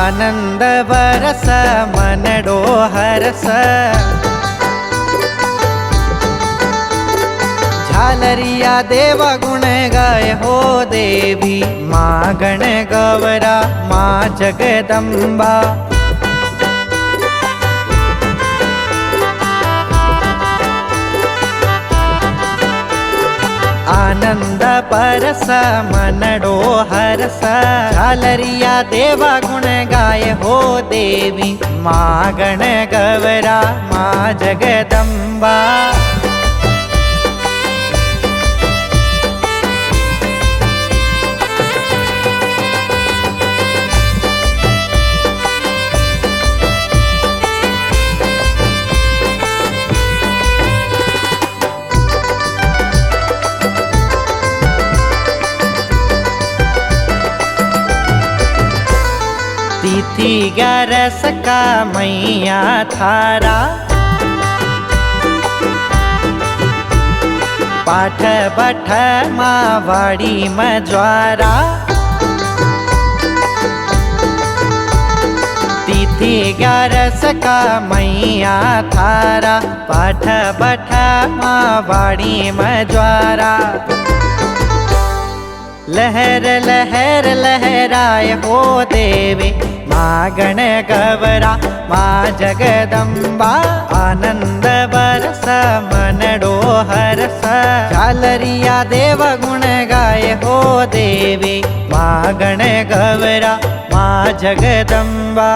आनंद बरस मनडो हरस। झालरिया देव गुण गाय हो देवी, माँ गण गौरा माँ जगदम्बा। आनंद परस मनडो हरस। झालरिया देवा गुण गाय हो देवी, माँ गण गौरा माँ जगदम्बा। तिथि 11 का मैया थारा, पाठ बठ मावाड़ी मज्वारा। तिथि 11 का मैया थारा, पाठ बठ मावाड़ी मज्वारा। लहर लहर लहराए हो देवी, माँ गण गौरा माँ जगदम्बा। आनंद बरस मनडो हरस। झालरिया देव गुण गाय हो देवी, माँ गण गौरा माँ जगदम्बा।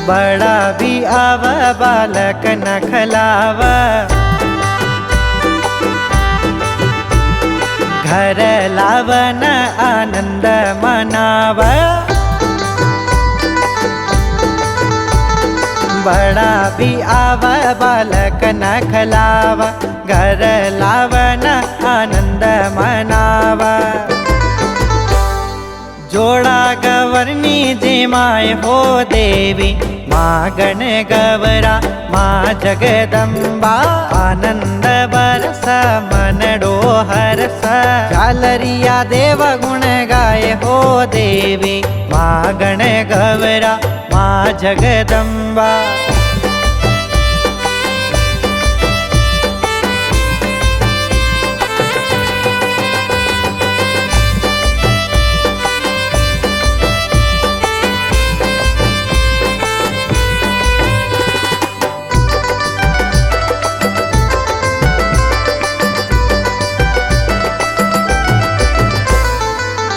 बड़ा भी आव बालक न खलाव, घर लावन आनंद मनाव। बड़ा भी आव बालक न खलाव, घर लावन आनंद मनाव। जोड़ा गवर्नी जिमाय हो देवी, माँ गण गौरा माँ जगदम्बा। आनंद बरस मनडो हरस। झालरिया देव गुण गाय हो देवी, माँ गण गौरा माँ जगदम्बा।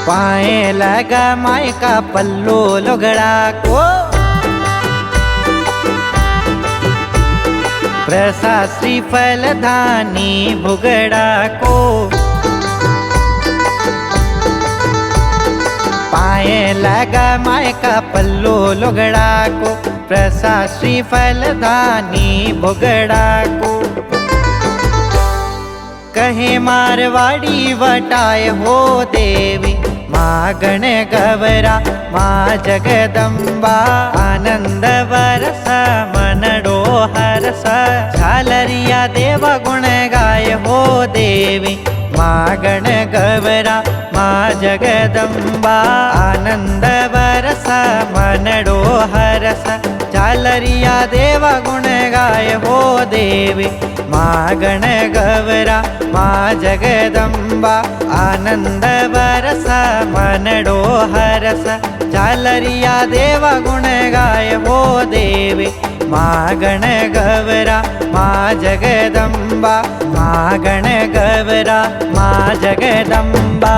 पाए लगा माय का पल्लो लुगड़ा को, प्रसाद श्रीफल धानी भुगड़ा को। पाए लगा माय का पल्लो लुगड़ा को, प्रसाद श्रीफल धानी भुगड़ा को। कहे मारवाड़ी वटाए हो देवी, माँ गण गौरा माँ जगदम्बा। आनंद बरस मनडो हरस। झालरिया देव गुण गाय हो देवी, माँ गण गौरा माँ जगदम्बा। आनंद बरस मनडो हरस। झालरिया देव गुण गाय हो देवी, माँ गण गौरा माँ जगदम्बा। आनंद बरस मनडो हरस। झालरिया देव गुण गाय हो देवी, माँ गण गौरा माँ जगदम्बा। माँ गण गौरा माँ जगदम्बा।